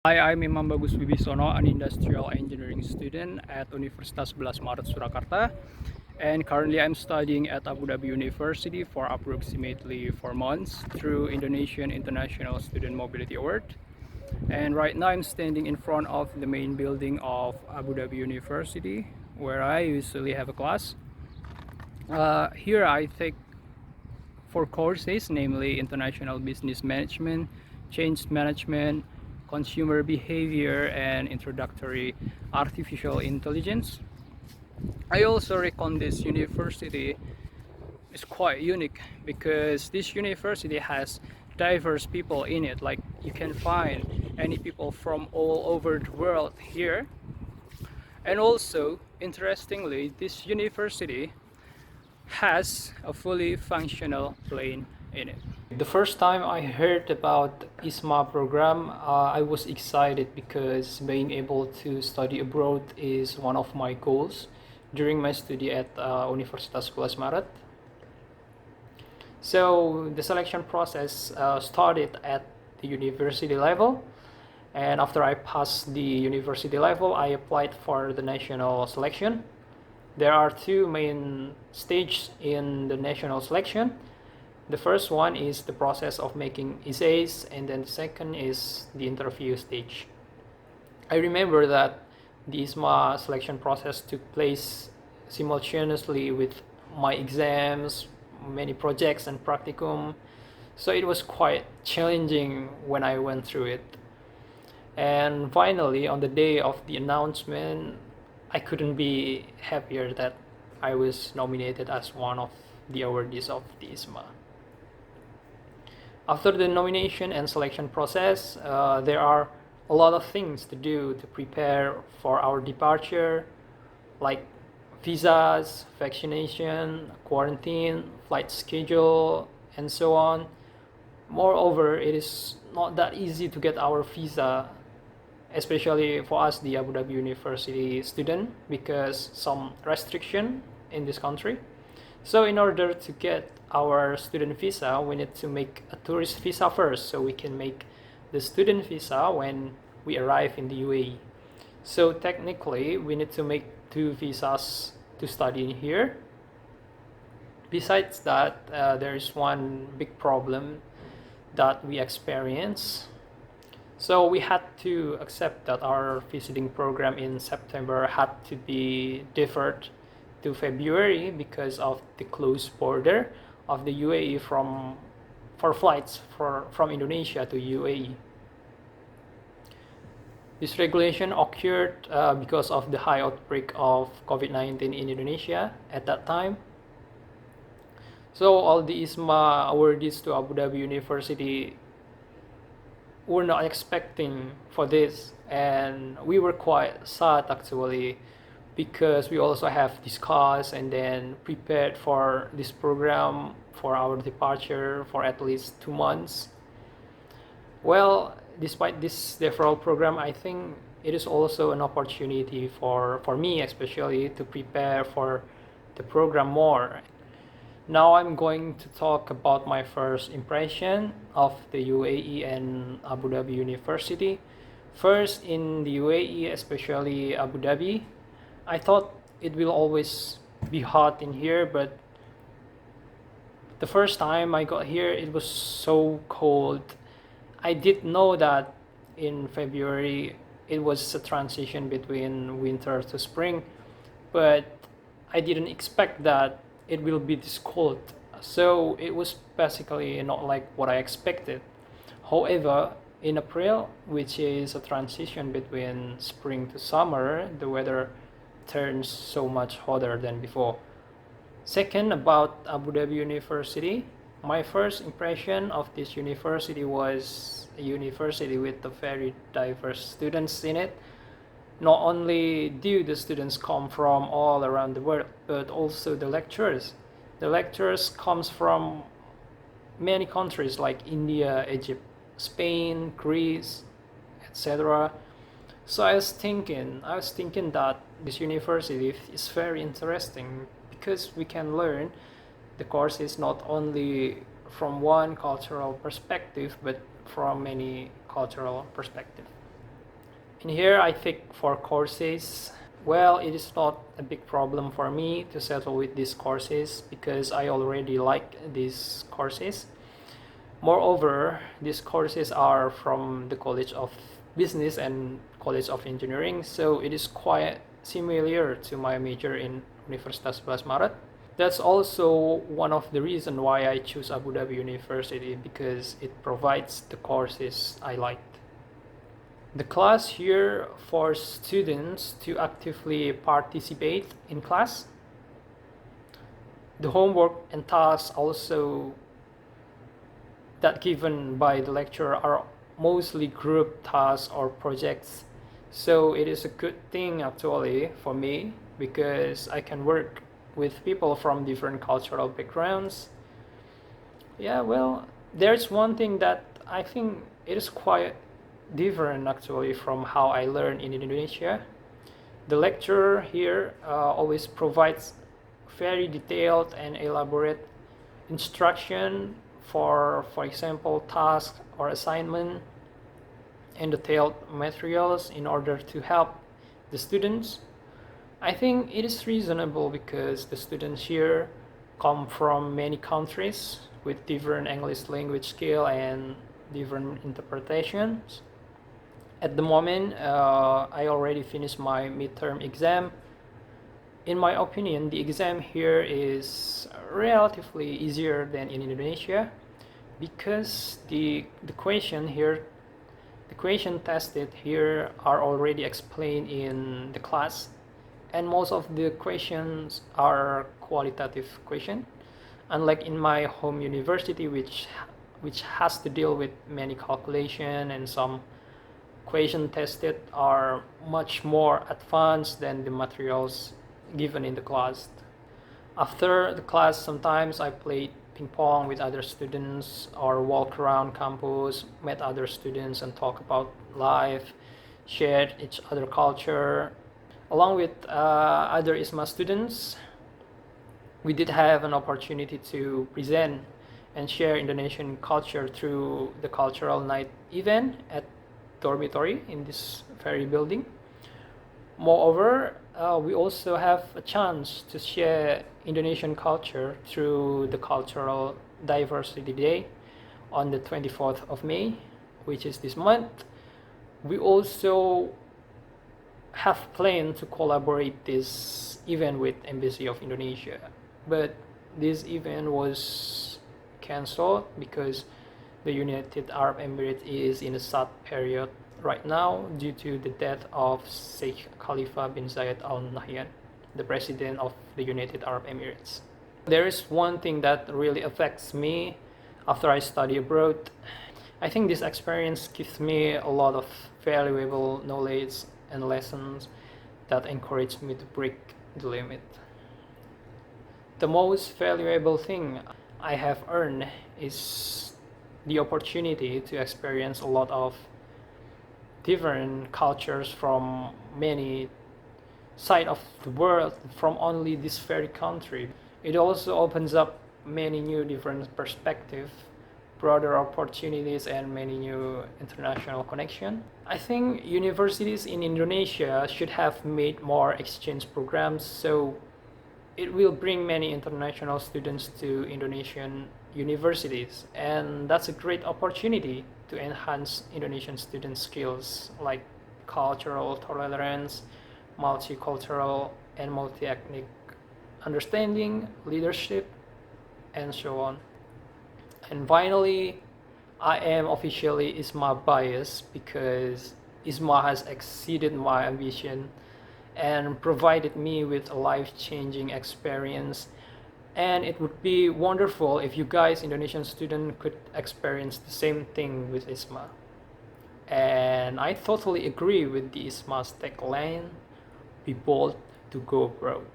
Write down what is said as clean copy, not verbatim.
Hi, I'm Imam Bagus Wibisono, an industrial engineering student at Universitas Sebelas Maret Surakarta, and currently I'm studying at Abu Dhabi University for approximately 4 months through Indonesian International Student Mobility Award. And right now I'm standing in front of the main building of Abu Dhabi University, where I usually have a class. Here I take 4 courses, namely International Business Management, Change Management, Consumer Behavior, and Introductory Artificial Intelligence. I also reckon this university is quite unique because this university has diverse people in it. Like, you can find any people from all over the world here. And also, interestingly, this university has a fully functional plane in it. The first time I heard about IISMA program, I was excited because being able to study abroad is one of my goals during my study at Universitas Sebelas Maret. So the selection process started at the university level, and after I passed the university level, I applied for the national selection. There are two main stages in the national selection. The first one is the process of making essays, and then the second is the interview stage. I remember that the IISMA selection process took place simultaneously with my exams, many projects and practicum, so it was quite challenging when I went through it. And finally, on the day of the announcement, I couldn't be happier that I was nominated as one of the awardees of the IISMA. After the nomination and selection process, there are a lot of things to do to prepare for our departure, like visas, vaccination, quarantine, flight schedule, and so on. Moreover, it is not that easy to get our visa, especially for us, the Abu Dhabi University student, because some restriction in this country. So in order to get our student visa, we need to make a tourist visa first, so we can make the student visa when we arrive in the UAE. So technically, we need to make 2 visas to study in here. Besides that, there is one big problem that we experience. So we had to accept that our visiting program in September had to be deferred to February because of the closed border of the UAE for flights from Indonesia to UAE. This regulation occurred because of the high outbreak of COVID-19 in Indonesia at that time. So all the IISMA awardees to Abu Dhabi University were not expecting for this, and we were quite sad actually, because we also have discussed and then prepared for this program for our departure for at least 2 months. Well, despite this deferral program, I think it is also an opportunity for me especially to prepare for the program more. Now I'm going to talk about my first impression of the UAE and Abu Dhabi University. First, in the UAE, especially Abu Dhabi, I thought it will always be hot in here, but the first time I got here, it was so cold. I did know that in February it was a transition between winter to spring, but I didn't expect that it will be this cold. So it was basically not like what I expected. However, in April, which is a transition between spring to summer, the weather turns so much hotter than before. Second, about Abu Dhabi University, my first impression of this university was a university with a very diverse students in it. Not only do the students come from all around the world, but also the lecturers. The lecturers comes from many countries like India, Egypt, Spain, Greece, etc. So I was thinking that this university is very interesting because we can learn the courses not only from one cultural perspective, but from many cultural perspectives. In here I take 4 courses. Well, it is not a big problem for me to settle with these courses because I already like these courses. Moreover, these courses are from the College of Business and College of Engineering, so it is quite similar to my major in Universitas Sebelas Maret. That's also one of the reasons why I choose Abu Dhabi University, because it provides the courses I liked. The class here forces students to actively participate in class. The homework and tasks also that given by the lecturer are mostly group tasks or projects. So it is a good thing actually for me because I can work with people from different cultural backgrounds. Yeah, well, there's one thing that I think it is quite different actually from how I learned in Indonesia. The lecturer here always provides very detailed and elaborate instruction for example, tasks or assignment, and detailed materials in order to help the students. I think it is reasonable because the students here come from many countries with different English language skill and different interpretations. At the moment, I already finished my midterm exam. In my opinion, the exam here is relatively easier than in Indonesia because the question tested here are already explained in the class, and most of the questions are qualitative questions, unlike in my home university which has to deal with many calculation, and some question tested are much more advanced than the materials given in the class. After the class, sometimes I played ping pong with other students or walk around campus, met other students and talk about life, shared each other culture. Along with other IISMA students, we did have an opportunity to present and share Indonesian culture through the cultural night event at dormitory in this very building. Moreover, we also have a chance to share Indonesian culture through the Cultural Diversity Day on the 24th of May, which is this month. We also have planned to collaborate this event with Embassy of Indonesia, but this event was cancelled because the United Arab Emirates is in a sad period right now due to the death of Sheikh Khalifa bin Zayed Al Nahyan, the president of the United Arab Emirates. There is one thing that really affects me after I study abroad. I think this experience gives me a lot of valuable knowledge and lessons that encourage me to break the limit. The most valuable thing I have earned is the opportunity to experience a lot of different cultures from many sides of the world, from only this very country. It also opens up many new different perspectives, broader opportunities, and many new international connections. I think universities in Indonesia should have made more exchange programs, so it will bring many international students to Indonesian universities, and that's a great opportunity to enhance Indonesian student skills like cultural tolerance, multicultural and multi-ethnic understanding, leadership, and so on. And finally, I am officially IISMA biased because IISMA has exceeded my ambition and provided me with a life-changing experience. And it would be wonderful if you guys, Indonesian students, could experience the same thing with IISMA. And I totally agree with the IISMA's tagline, be bold to go abroad.